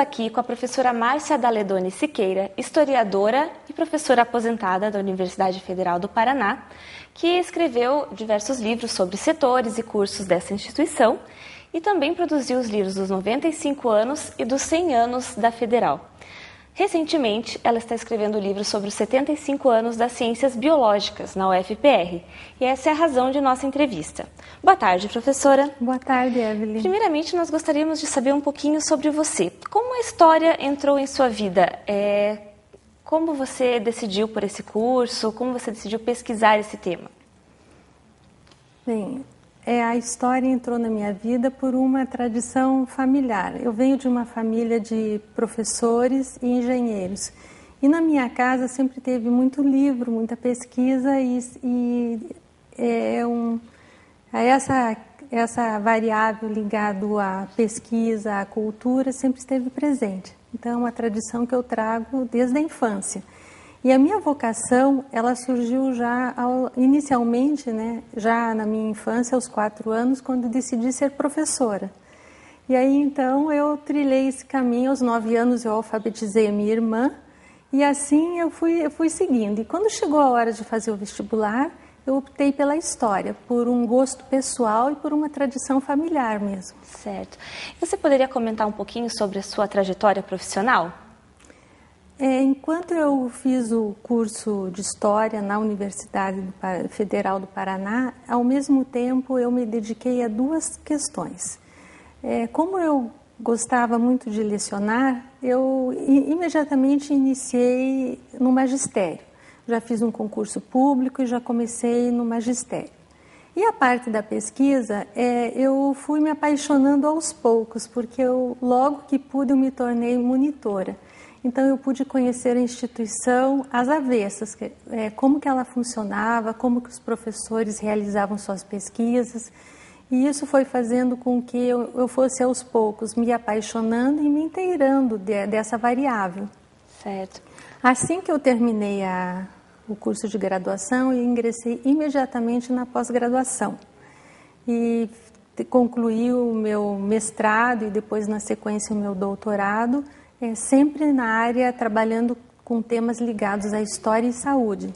aqui com a professora Márcia Daledoni Siqueira, historiadora e professora aposentada da Universidade Federal do Paraná, que escreveu diversos livros sobre setores e cursos dessa instituição e também produziu os livros dos 95 anos e dos 100 anos da Federal. Recentemente, ela está escrevendo o livro sobre os 75 anos das ciências biológicas na UFPR. E essa é a razão de nossa entrevista. Boa tarde, professora. Boa tarde, Evelyn. Primeiramente, nós gostaríamos de saber um pouquinho sobre você. Como a história entrou em sua vida? Como você decidiu por esse curso? Como você decidiu pesquisar esse tema? Bem, a história entrou na minha vida por uma tradição familiar. Eu venho de uma família de professores e engenheiros. E na minha casa sempre teve muito livro, muita pesquisa essa variável ligada à pesquisa, à cultura, sempre esteve presente. Então é uma tradição que eu trago desde a infância. E a minha vocação, ela surgiu inicialmente, já na minha infância, aos 4 anos, quando decidi ser professora. E aí, então, eu trilhei esse caminho. Aos 9 anos, eu alfabetizei a minha irmã, e assim eu fui seguindo. E quando chegou a hora de fazer o vestibular, eu optei pela história, por um gosto pessoal e por uma tradição familiar mesmo. Certo. Você poderia comentar um pouquinho sobre a sua trajetória profissional? Enquanto eu fiz o curso de História na Universidade Federal do Paraná, ao mesmo tempo eu me dediquei a 2 questões. Como eu gostava muito de lecionar, eu imediatamente iniciei no magistério. Já fiz um concurso público e já comecei no magistério. E a parte da pesquisa, eu fui me apaixonando aos poucos, porque logo que pude eu me tornei monitora. Então eu pude conhecer a instituição às avessas, como que ela funcionava, como que os professores realizavam suas pesquisas. E isso foi fazendo com que eu fosse aos poucos me apaixonando e me inteirando dessa variável. Certo. Assim que eu terminei o curso de graduação, eu ingressei imediatamente na pós-graduação. E concluí o meu mestrado e depois, na sequência, o meu doutorado, sempre na área, trabalhando com temas ligados à história e saúde.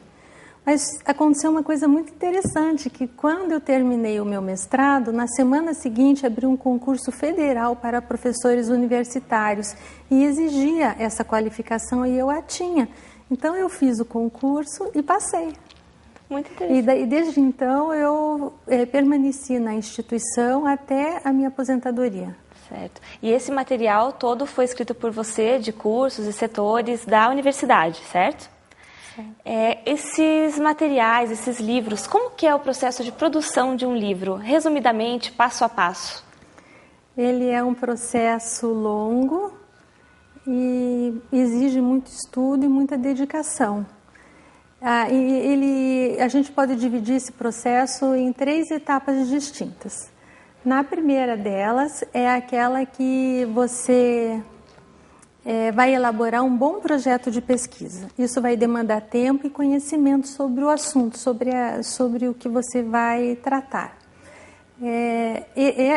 Mas aconteceu uma coisa muito interessante, que quando eu terminei o meu mestrado, na semana seguinte abriu um concurso federal para professores universitários e exigia essa qualificação e eu a tinha. Então eu fiz o concurso e passei. Muito interessante. E desde então eu permaneci na instituição até a minha aposentadoria. Certo. E esse material todo foi escrito por você, de cursos e setores da universidade, certo? Certo. Esses materiais, esses livros, como que é o processo de produção de um livro? Resumidamente, passo a passo. Ele é um processo longo e exige muito estudo e muita dedicação. A gente pode dividir esse processo em 3 etapas distintas. Na primeira delas é aquela que você vai elaborar um bom projeto de pesquisa. Isso vai demandar tempo e conhecimento sobre o assunto, sobre o que você vai tratar.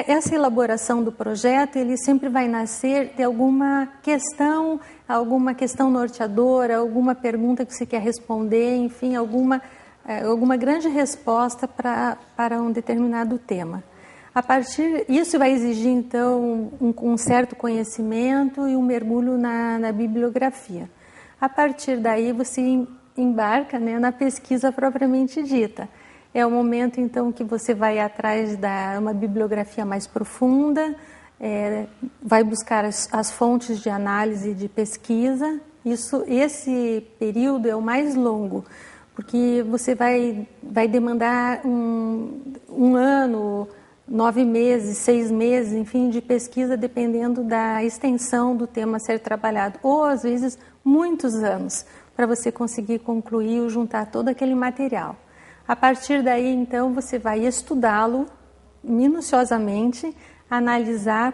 Essa elaboração do projeto, ele sempre vai nascer de alguma questão norteadora, alguma pergunta que você quer responder, enfim, alguma grande resposta para um determinado tema. Isso vai exigir, então, um certo conhecimento e um mergulho na bibliografia. A partir daí, você embarca, na pesquisa propriamente dita. É o momento, então, que você vai atrás de uma bibliografia mais profunda, vai buscar as fontes de análise e de pesquisa. Esse período é o mais longo, porque você vai demandar um ano, 9 meses, 6 meses, enfim, de pesquisa, dependendo da extensão do tema a ser trabalhado, ou às vezes muitos anos, para você conseguir concluir ou juntar todo aquele material. A partir daí, então, você vai estudá-lo minuciosamente, analisar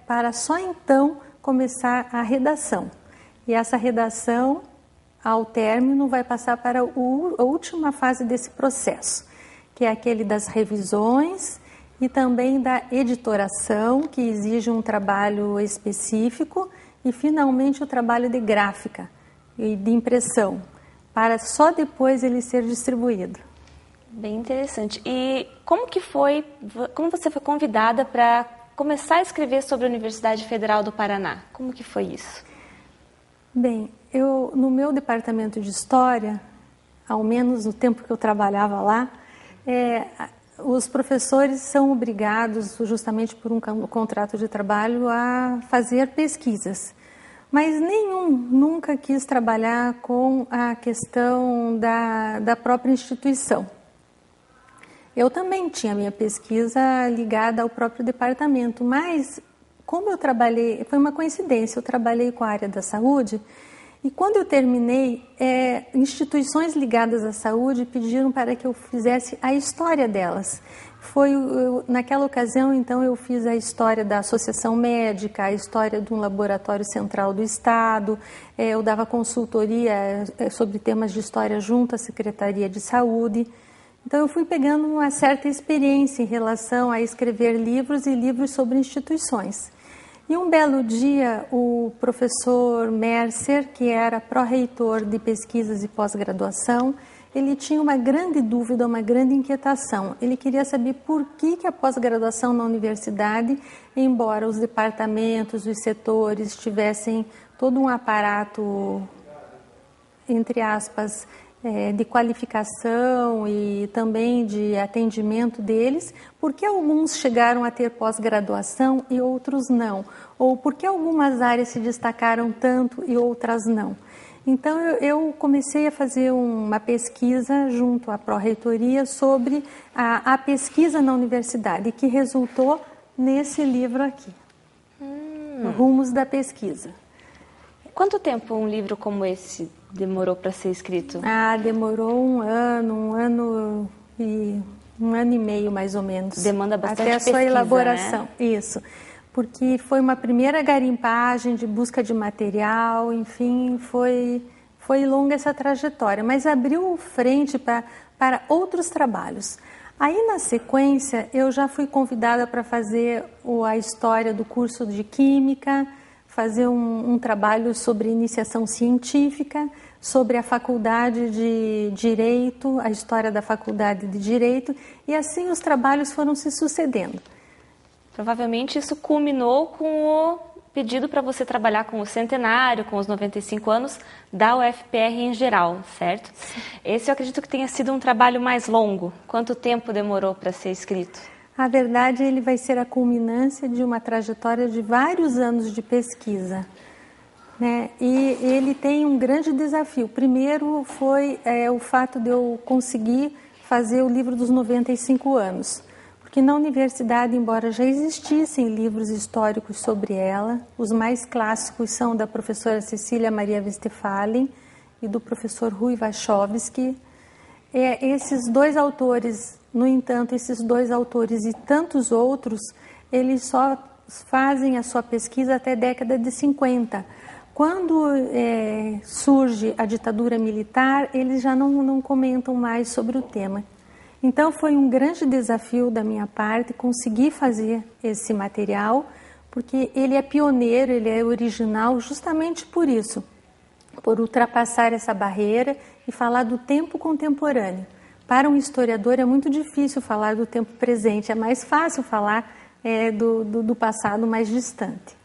para só então começar a redação. E essa redação, ao término, vai passar para a última fase desse processo, que é aquele das revisões e também da editoração, que exige um trabalho específico e finalmente o trabalho de gráfica e de impressão, para só depois ele ser distribuído. Bem interessante. E como você foi convidada para começar a escrever sobre a Universidade Federal do Paraná? Como que foi isso? Bem, no meu departamento de História, ao menos no tempo que eu trabalhava lá, os professores são obrigados, justamente por um contrato de trabalho, a fazer pesquisas. Mas nenhum nunca quis trabalhar com a questão da própria instituição. Eu também tinha minha pesquisa ligada ao próprio departamento, mas como eu trabalhei, foi uma coincidência, eu trabalhei com a área da saúde e quando eu terminei, instituições ligadas à saúde pediram para que eu fizesse a história delas. Naquela ocasião, então, eu fiz a história da Associação Médica, a história de um laboratório central do Estado, eu dava consultoria sobre temas de história junto à Secretaria de Saúde. Então, eu fui pegando uma certa experiência em relação a escrever livros e livros sobre instituições. E um belo dia, o professor Mercer, que era pró-reitor de pesquisas e pós-graduação, ele tinha uma grande dúvida, uma grande inquietação. Ele queria saber por que a pós-graduação na universidade, embora os departamentos, os setores tivessem todo um aparato, entre aspas, de qualificação e também de atendimento deles, por que alguns chegaram a ter pós-graduação e outros não? Ou por que algumas áreas se destacaram tanto e outras não? Então eu comecei a fazer uma pesquisa junto à pró-reitoria sobre a pesquisa na universidade, que resultou nesse livro aqui, Rumos da Pesquisa. Quanto tempo um livro como esse demorou para ser escrito? Demorou um ano e meio mais ou menos. Demanda bastante até a pesquisa, sua elaboração. Né? Isso, porque foi uma primeira garimpagem de busca de material, enfim, foi longa essa trajetória, mas abriu frente para outros trabalhos. Aí, na sequência, eu já fui convidada para fazer a história do curso de Química, fazer um trabalho sobre iniciação científica, sobre a faculdade de Direito, a história da faculdade de Direito, e assim os trabalhos foram se sucedendo. Provavelmente isso culminou com o pedido para você trabalhar com o centenário, com os 95 anos da UFPR em geral, certo? Sim. Esse eu acredito que tenha sido um trabalho mais longo. Quanto tempo demorou para ser escrito? A verdade, ele vai ser a culminância de uma trajetória de vários anos de pesquisa, né? E ele tem um grande desafio. Primeiro foi o fato de eu conseguir fazer o livro dos 95 anos. Porque na universidade, embora já existissem livros históricos sobre ela, os mais clássicos são da professora Cecília Maria Westphalen e do professor Rui Wachowski. Esses dois autores, no entanto, esses dois autores e tantos outros, eles só fazem a sua pesquisa até a década de 50. Quando surge a ditadura militar, eles já não comentam mais sobre o tema. Então foi um grande desafio da minha parte conseguir fazer esse material, porque ele é pioneiro, ele é original justamente por isso, por ultrapassar essa barreira e falar do tempo contemporâneo. Para um historiador é muito difícil falar do tempo presente, é mais fácil falar do passado mais distante.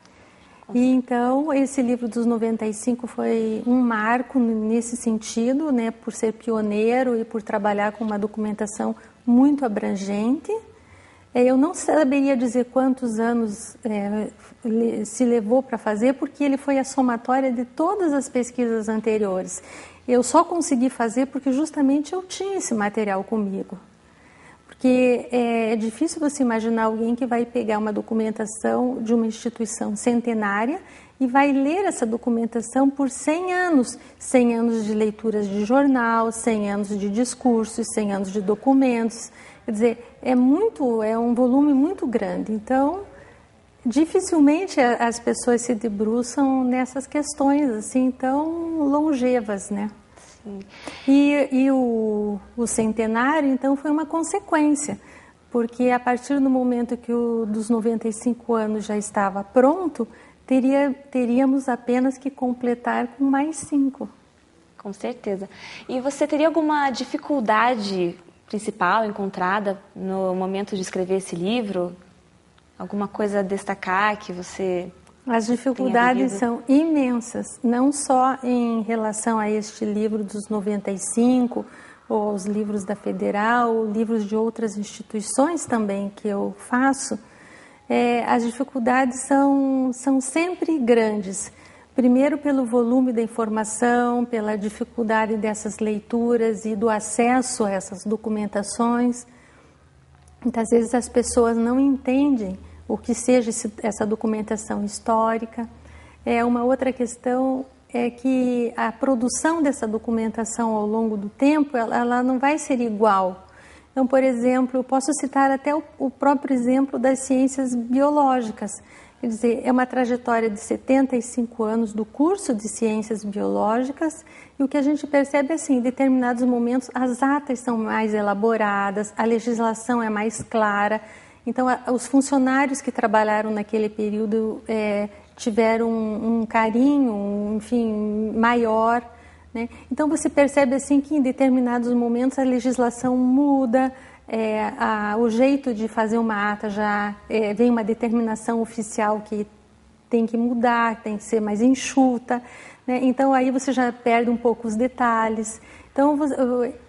E então esse livro dos 95 foi um marco nesse sentido, né, por ser pioneiro e por trabalhar com uma documentação muito abrangente. Eu não saberia dizer quantos anos se levou para fazer, porque ele foi a somatória de todas as pesquisas anteriores. Eu só consegui fazer porque justamente eu tinha esse material comigo. Porque é difícil você imaginar alguém que vai pegar uma documentação de uma instituição centenária e vai ler essa documentação por 100 anos. 100 anos de leituras de jornal, 100 anos de discursos, 100 anos de documentos. Quer dizer, é um volume muito grande. Então, dificilmente as pessoas se debruçam nessas questões assim tão longevas, né? E o centenário, então, foi uma consequência, porque a partir do momento que o dos 95 anos já estava pronto, teríamos apenas que completar com mais 5. Com certeza. E você teria alguma dificuldade principal encontrada no momento de escrever esse livro? Alguma coisa a destacar que você... As dificuldades são imensas, não só em relação a este livro dos 95, ou os livros da Federal, livros de outras instituições também que eu faço. As dificuldades são sempre grandes. Primeiro pelo volume da informação, pela dificuldade dessas leituras e do acesso a essas documentações. Muitas vezes as pessoas não entendem o que seja essa documentação histórica. Uma outra questão é que a produção dessa documentação ao longo do tempo, ela não vai ser igual. Então, por exemplo, eu posso citar até o próprio exemplo das ciências biológicas. Quer dizer, é uma trajetória de 75 anos do curso de ciências biológicas e o que a gente percebe é assim, em determinados momentos as atas são mais elaboradas, a legislação é mais clara. Então, os funcionários que trabalharam naquele período tiveram um carinho, enfim, maior, né? Então, você percebe assim que em determinados momentos a legislação muda, o jeito de fazer uma ata já vem uma determinação oficial que tem que mudar, tem que ser mais enxuta, né? Então, aí você já perde um pouco os detalhes. Então,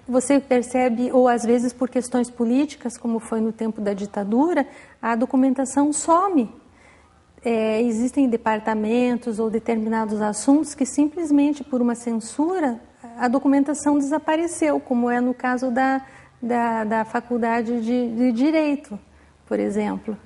você percebe, ou às vezes por questões políticas, como foi no tempo da ditadura, a documentação some. Existem departamentos ou determinados assuntos que simplesmente por uma censura a documentação desapareceu, como é no caso da Faculdade de Direito, por exemplo.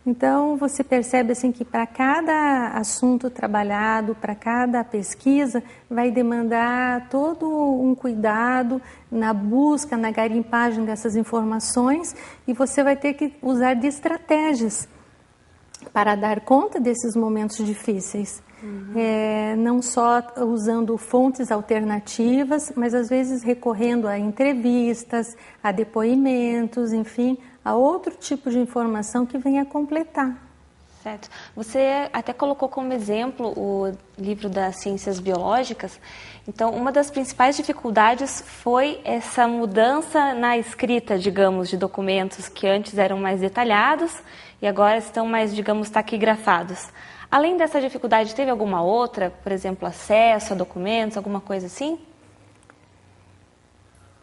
Então, você percebe assim, que para cada assunto trabalhado, para cada pesquisa, vai demandar todo um cuidado na busca, na garimpagem dessas informações e você vai ter que usar de estratégias para dar conta desses momentos difíceis. Não só usando fontes alternativas, mas às vezes recorrendo a entrevistas, a depoimentos, enfim, a outro tipo de informação que venha completar. Certo. Você até colocou como exemplo o livro das ciências biológicas. Então, uma das principais dificuldades foi essa mudança na escrita, digamos, de documentos que antes eram mais detalhados e agora estão mais, digamos, taquigrafados. Além dessa dificuldade, teve alguma outra, por exemplo, acesso a documentos, alguma coisa assim?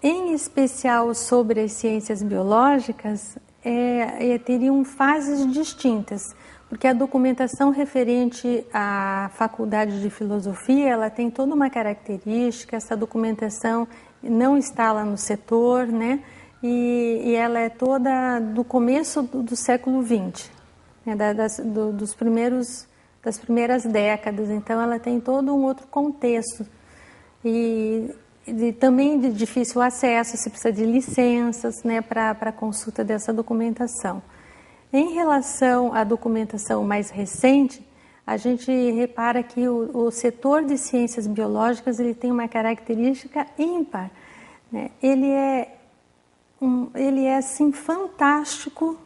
Em especial sobre as ciências biológicas, teriam fases distintas, porque a documentação referente à Faculdade de Filosofia, ela tem toda uma característica, essa documentação não está lá no setor, né? E ela é toda do começo do século XX, né? Das primeiras décadas, então ela tem todo um outro contexto. E também de difícil acesso, se precisa de licenças, né, para a consulta dessa documentação. Em relação à documentação mais recente, a gente repara que o setor de ciências biológicas ele tem uma característica ímpar, né? Ele é assim fantástico,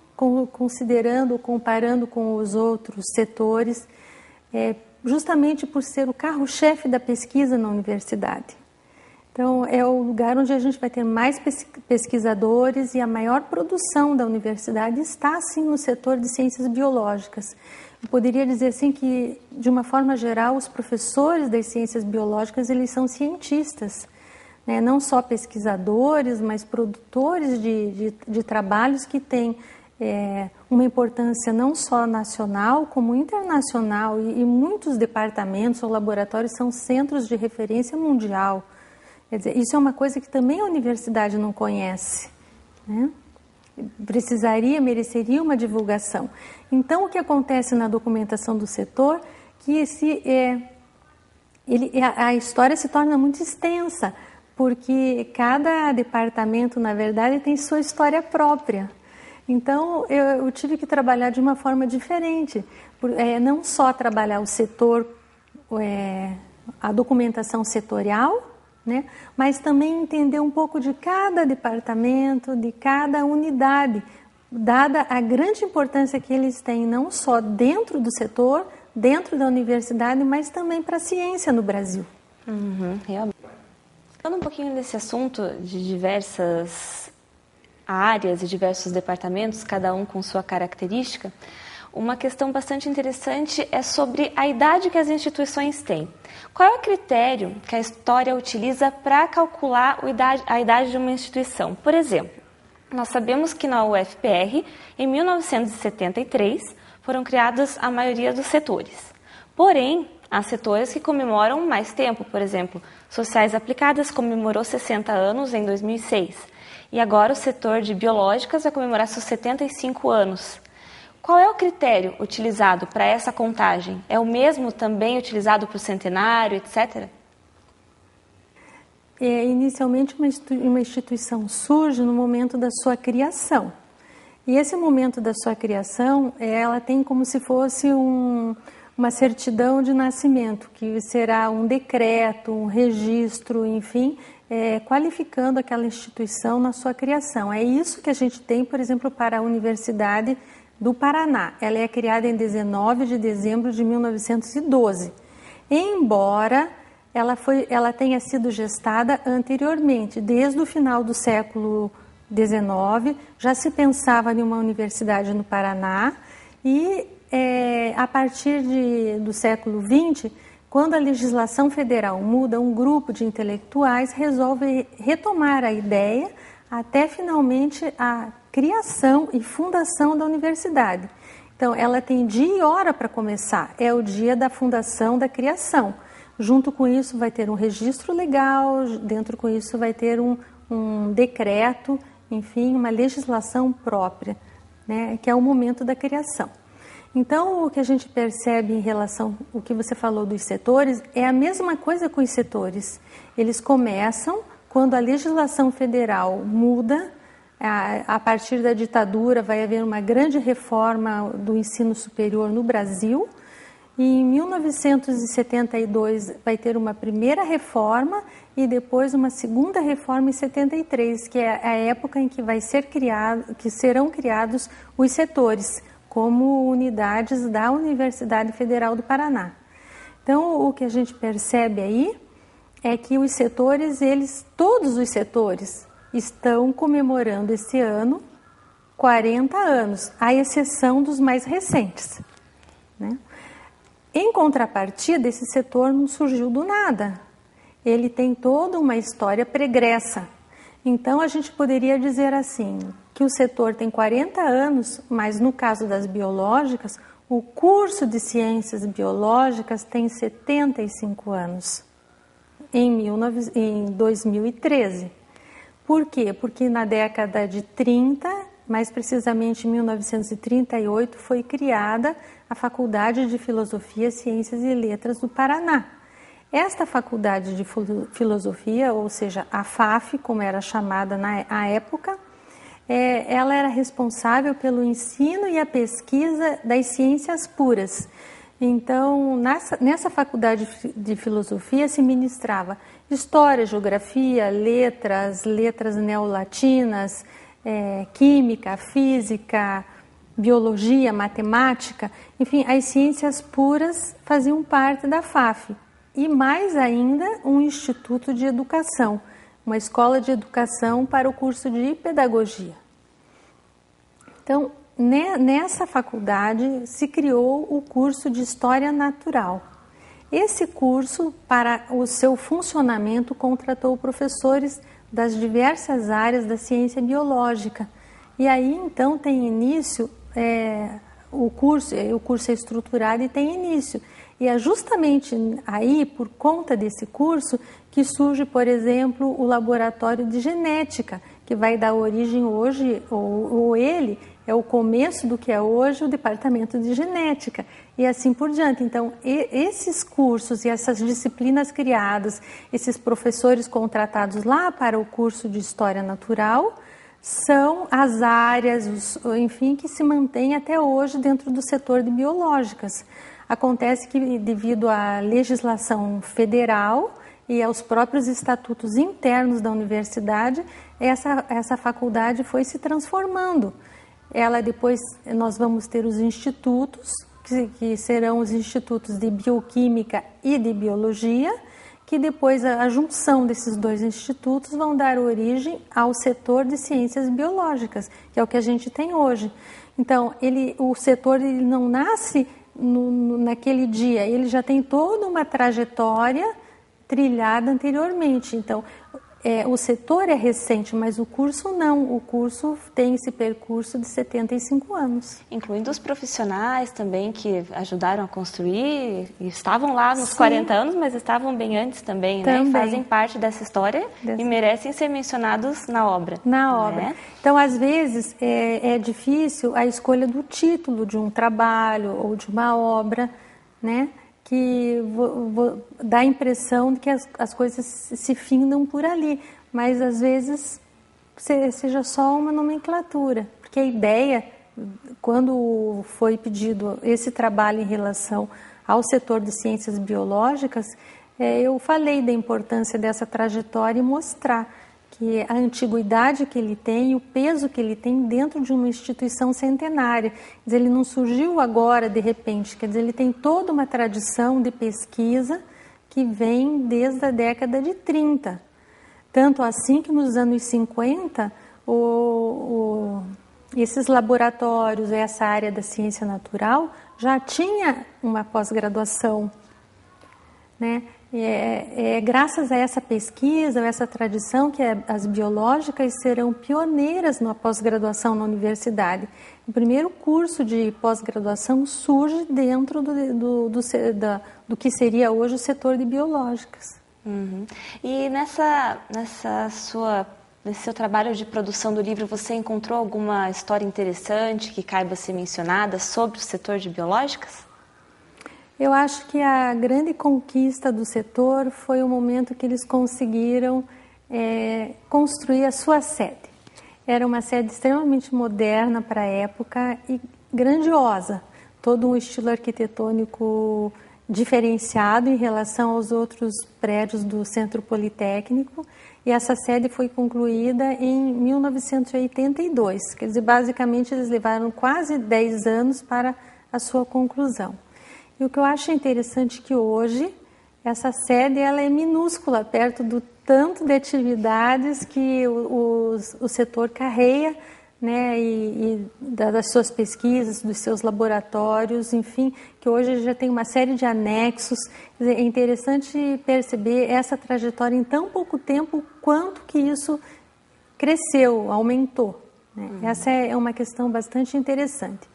considerando, comparando com os outros setores, justamente por ser o carro-chefe da pesquisa na universidade. Então, é o lugar onde a gente vai ter mais pesquisadores e a maior produção da universidade está, sim, no setor de ciências biológicas. Eu poderia dizer, assim, que, de uma forma geral, os professores das ciências biológicas, eles são cientistas, né? Não só pesquisadores, mas produtores de trabalhos que têm uma importância não só nacional, como internacional, e muitos departamentos ou laboratórios são centros de referência mundial. Quer dizer, isso é uma coisa que também a universidade não conhece, né? Mereceria uma divulgação. Então, o que acontece na documentação do setor, que a história se torna muito extensa, porque cada departamento, na verdade, tem sua história própria. Então, eu tive que trabalhar de uma forma diferente, não só trabalhar o setor, a documentação setorial, né? Mas também entender um pouco de cada departamento, de cada unidade, dada a grande importância que eles têm, não só dentro do setor, dentro da universidade, mas também para a ciência no Brasil. Realmente. Falando um pouquinho desse assunto de diversas áreas e diversos departamentos, cada um com sua característica, uma questão bastante interessante é sobre a idade que as instituições têm. Qual é o critério que a história utiliza para calcular a idade de uma instituição? Por exemplo, nós sabemos que na UFPR, em 1973, foram criados a maioria dos setores. Porém, há setores que comemoram mais tempo, por exemplo, Sociais Aplicadas comemorou 60 anos em 2006. E agora o setor de Biológicas vai comemorar seus 75 anos. Qual é o critério utilizado para essa contagem? É o mesmo também utilizado para o centenário, etc.? Inicialmente, uma instituição surge no momento da sua criação. E esse momento da sua criação, ela tem como se fosse uma certidão de nascimento, que será um decreto, um registro, enfim, qualificando aquela instituição na sua criação. É isso que a gente tem, por exemplo, para a Universidade do Paraná. Ela é criada em 19 de dezembro de 1912. Embora ela tenha sido gestada anteriormente, desde o final do século XIX, já se pensava em uma universidade no Paraná e a partir do século XX, quando a legislação federal muda, um grupo de intelectuais resolve retomar a ideia até finalmente a criação e fundação da universidade. Então, ela tem dia e hora para começar, é o dia da fundação, da criação. Junto com isso vai ter um registro legal, dentro com isso vai ter um decreto, enfim, uma legislação própria, né, que é o momento da criação. Então, o que a gente percebe em relação ao que você falou dos setores, é a mesma coisa com os setores. Eles começam quando a legislação federal muda, a partir da ditadura vai haver uma grande reforma do ensino superior no Brasil, e em 1972 vai ter uma primeira reforma e depois uma segunda reforma em 73, que é a época em que serão criados os setores, como unidades da Universidade Federal do Paraná. Então, o que a gente percebe aí é que os setores, todos os setores, estão comemorando esse ano 40 anos, à exceção dos mais recentes, né? Em contrapartida, esse setor não surgiu do nada. Ele tem toda uma história pregressa. Então, a gente poderia dizer assim, que o setor tem 40 anos, mas no caso das biológicas, o curso de ciências biológicas tem 75 anos, em 2013. Por quê? Porque na década de 30, mais precisamente em 1938, foi criada a Faculdade de Filosofia, Ciências e Letras do Paraná. Esta Faculdade de Filosofia, ou seja, a FAF, como era chamada na época, ela era responsável pelo ensino e a pesquisa das ciências puras. Então, nessa Faculdade de Filosofia se ministrava História, Geografia, Letras neolatinas, Química, Física, Biologia, Matemática, enfim, as ciências puras faziam parte da FAF. E mais ainda, um instituto de educação, uma escola de educação para o curso de pedagogia. Então, nessa faculdade se criou o curso de História Natural. Esse curso, para o seu funcionamento, contratou professores das diversas áreas da ciência biológica. E aí, então, tem início, o curso é estruturado e tem início. E é justamente aí, por conta desse curso, que surge, por exemplo, o laboratório de genética, que vai dar origem hoje, ou ele é o começo do que é hoje o departamento de genética, e assim por diante. Então, esses cursos e essas disciplinas criadas, esses professores contratados lá para o curso de História Natural, são as áreas, enfim, que se mantêm até hoje dentro do setor de biológicas. Acontece que, devido à legislação federal e aos próprios estatutos internos da universidade, essa faculdade foi se transformando. Depois nós vamos ter os institutos, que serão os institutos de bioquímica e de biologia, que depois a junção desses dois institutos vão dar origem ao setor de ciências biológicas, que é o que a gente tem hoje. Então, o setor ele não nasce naquele dia, ele já tem toda uma trajetória trilhada anteriormente. Então, o setor é recente, mas o curso não. O curso tem esse percurso de 75 anos. Incluindo os profissionais também que ajudaram a construir, e estavam lá nos Sim. 40 anos, mas estavam bem antes também, né? E fazem parte dessa história e merecem ser mencionados na obra. Na obra. Então, às vezes, é difícil a escolha do título de um trabalho ou de uma obra, né? Que dá a impressão de que as coisas se findam por ali, mas às vezes seja só uma nomenclatura, porque a ideia, quando foi pedido esse trabalho em relação ao setor de ciências biológicas, eu falei da importância dessa trajetória e mostrar que a antiguidade que ele tem, o peso que ele tem dentro de uma instituição centenária. Quer dizer, ele não surgiu agora, de repente, quer dizer, ele tem toda uma tradição de pesquisa que vem desde a década de 30. Tanto assim que nos anos 50, esses laboratórios, essa área da ciência natural, já tinha uma pós-graduação, né? Graças a essa pesquisa, a essa tradição, que as biológicas serão pioneiras na pós-graduação na universidade. O primeiro curso de pós-graduação surge dentro do que seria hoje o setor de biológicas. Uhum. E nesse seu trabalho de produção do livro, você encontrou alguma história interessante que caiba ser mencionada sobre o setor de biológicas? Eu acho que a grande conquista do setor foi o momento que eles conseguiram construir a sua sede. Era uma sede extremamente moderna para a época e grandiosa, todo um estilo arquitetônico diferenciado em relação aos outros prédios do Centro Politécnico, e essa sede foi concluída em 1982, quer dizer, basicamente eles levaram quase 10 anos para a sua conclusão. E o que eu acho interessante é que hoje essa sede ela é minúscula, perto do tanto de atividades que o setor carrega, né, e das suas pesquisas, dos seus laboratórios, enfim, que hoje já tem uma série de anexos. Quer dizer, é interessante perceber essa trajetória em tão pouco tempo, quanto que isso cresceu, aumentou, né? Essa é uma questão bastante interessante.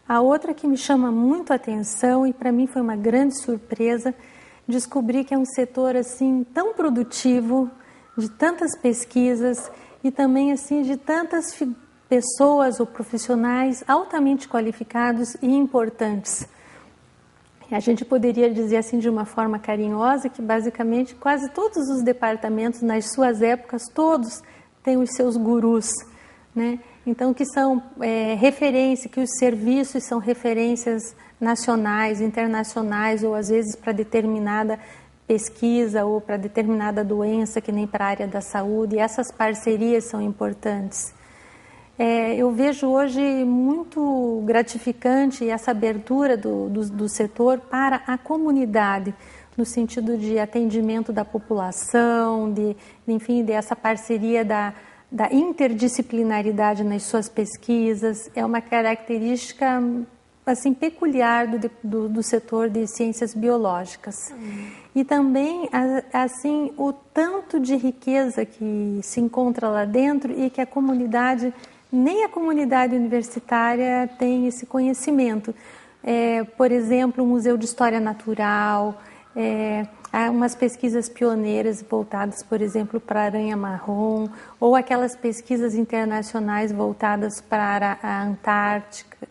A outra que me chama muito a atenção, e para mim foi uma grande surpresa, descobrir que é um setor assim tão produtivo, de tantas pesquisas e também assim de tantas pessoas ou profissionais altamente qualificados e importantes. E a gente poderia dizer assim de uma forma carinhosa que basicamente quase todos os departamentos nas suas épocas, todos têm os seus gurus, né? Então, que são referência, que os serviços são referências nacionais, internacionais, ou às vezes para determinada pesquisa ou para determinada doença, que nem para a área da saúde, e essas parcerias são importantes. Eu vejo hoje muito gratificante essa abertura do setor para a comunidade, no sentido de atendimento da população, enfim, dessa parceria da interdisciplinaridade nas suas pesquisas. É uma característica assim peculiar do setor de ciências biológicas. E também assim o tanto de riqueza que se encontra lá dentro e que nem a comunidade universitária tem esse conhecimento. Por exemplo, o Museu de História Natural, há umas pesquisas pioneiras voltadas, por exemplo, para a aranha marrom, ou aquelas pesquisas internacionais voltadas para a Antártica,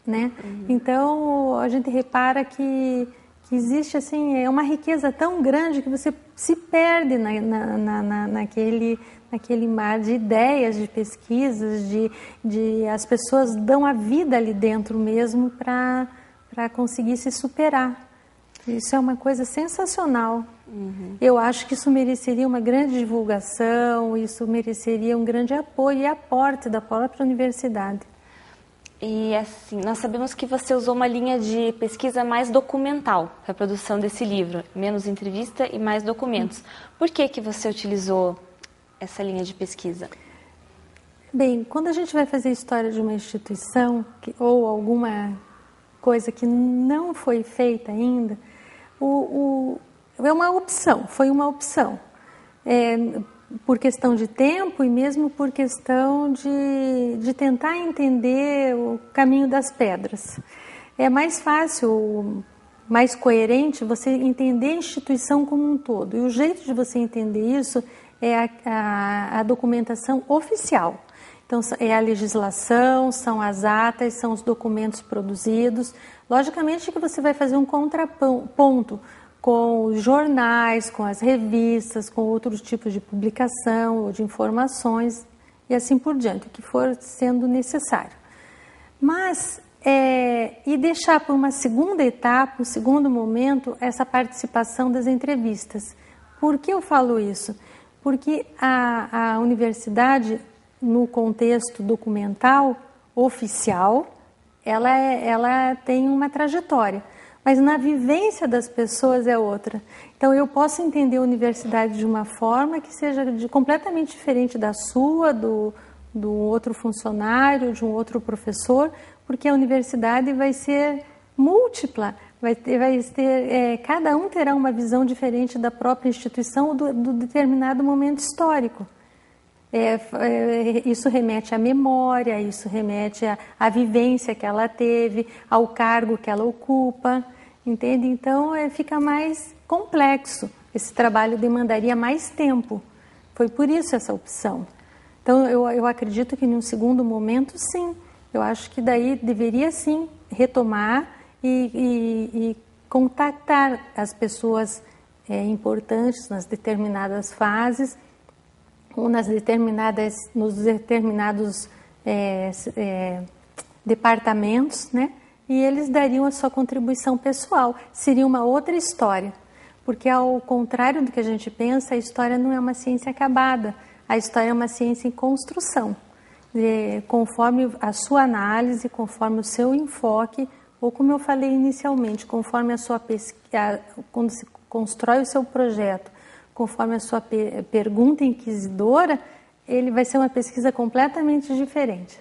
né? Então, a gente repara que existe assim, uma riqueza tão grande que você se perde naquele mar de ideias, de pesquisas, as pessoas dão a vida ali dentro mesmo para conseguir se superar. Isso é uma coisa sensacional. Eu acho que isso mereceria uma grande divulgação, isso mereceria um grande apoio e aporte da própria universidade. E assim, nós sabemos que você usou uma linha de pesquisa mais documental para a produção desse livro, menos entrevista e mais documentos. Por que você utilizou essa linha de pesquisa? Bem, quando a gente vai fazer a história de uma instituição ou alguma coisa que não foi feita ainda, é uma opção, foi uma opção. Por questão de tempo e mesmo por questão de tentar entender o caminho das pedras. É mais fácil, mais coerente você entender a instituição como um todo. E o jeito de você entender isso é a documentação oficial. Então, é a legislação, são as atas, são os documentos produzidos. Logicamente que você vai fazer um contraponto com os jornais, com as revistas, com outros tipos de publicação ou de informações e assim por diante, o que for sendo necessário. Mas, e deixar para uma segunda etapa, um segundo momento, essa participação das entrevistas. Por que eu falo isso? Porque a universidade, no contexto documental, oficial, ela tem uma trajetória. Mas na vivência das pessoas é outra. Então, eu posso entender a universidade de uma forma que seja completamente diferente da sua, do outro funcionário, de um outro professor, porque a universidade vai ser múltipla, cada um terá uma visão diferente da própria instituição ou do determinado momento histórico. Isso remete à memória, isso remete à vivência que ela teve, ao cargo que ela ocupa. Entende? Então, fica mais complexo. Esse trabalho demandaria mais tempo. Foi por isso essa opção. Então, eu acredito que, num segundo momento, sim. Eu acho que daí deveria, sim, retomar e contactar as pessoas importantes nas determinadas fases ou nos determinados departamentos, né? E eles dariam a sua contribuição pessoal. Seria uma outra história, porque ao contrário do que a gente pensa, a história não é uma ciência acabada, a história é uma ciência em construção. Conforme a sua análise, conforme o seu enfoque, ou como eu falei inicialmente, conforme a sua pesquisa, quando se constrói o seu projeto, conforme a sua pergunta inquisidora, ele vai ser uma pesquisa completamente diferente.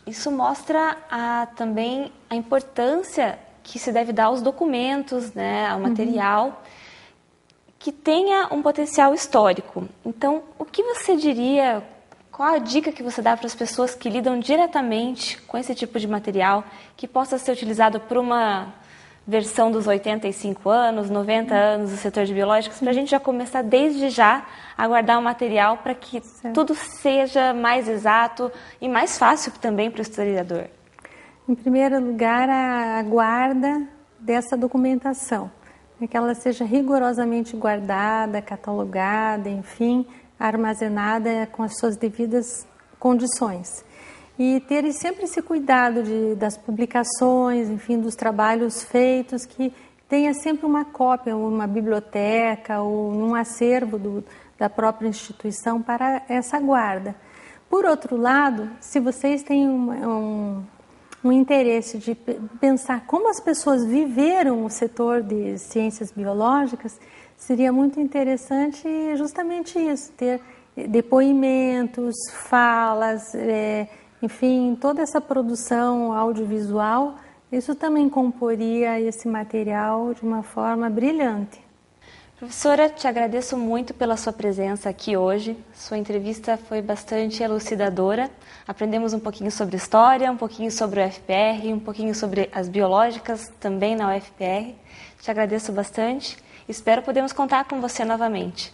Isso mostra também a importância que se deve dar aos documentos, né, ao material, que tenha um potencial histórico. Então, o que você diria, qual a dica que você dá para as pessoas que lidam diretamente com esse tipo de material, que possa ser utilizado por uma versão dos 85 anos, 90 anos do setor de biológicos, para a gente já começar desde já a guardar o material para que tudo seja mais exato e mais fácil também para o historiador? Em primeiro lugar, a guarda dessa documentação, que ela seja rigorosamente guardada, catalogada, enfim, armazenada com as suas devidas condições. E ter sempre esse cuidado das publicações, enfim, dos trabalhos feitos, que tenha sempre uma cópia, uma biblioteca ou um acervo da própria instituição para essa guarda. Por outro lado, se vocês têm um interesse de pensar como as pessoas viveram o setor de ciências biológicas, seria muito interessante justamente isso, ter depoimentos, falas, enfim, toda essa produção audiovisual, isso também comporia esse material de uma forma brilhante. Professora, te agradeço muito pela sua presença aqui hoje. Sua entrevista foi bastante elucidadora. Aprendemos um pouquinho sobre história, um pouquinho sobre o UFPR, um pouquinho sobre as biológicas também na UFPR. Te agradeço bastante. Espero podermos contar com você novamente.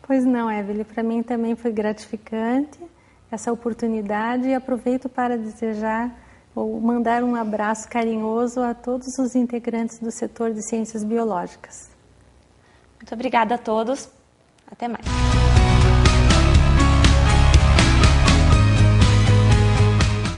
Pois não, Evelyn, para mim também foi gratificante essa oportunidade e aproveito para desejar ou mandar um abraço carinhoso a todos os integrantes do setor de ciências biológicas. Muito obrigada a todos. Até mais.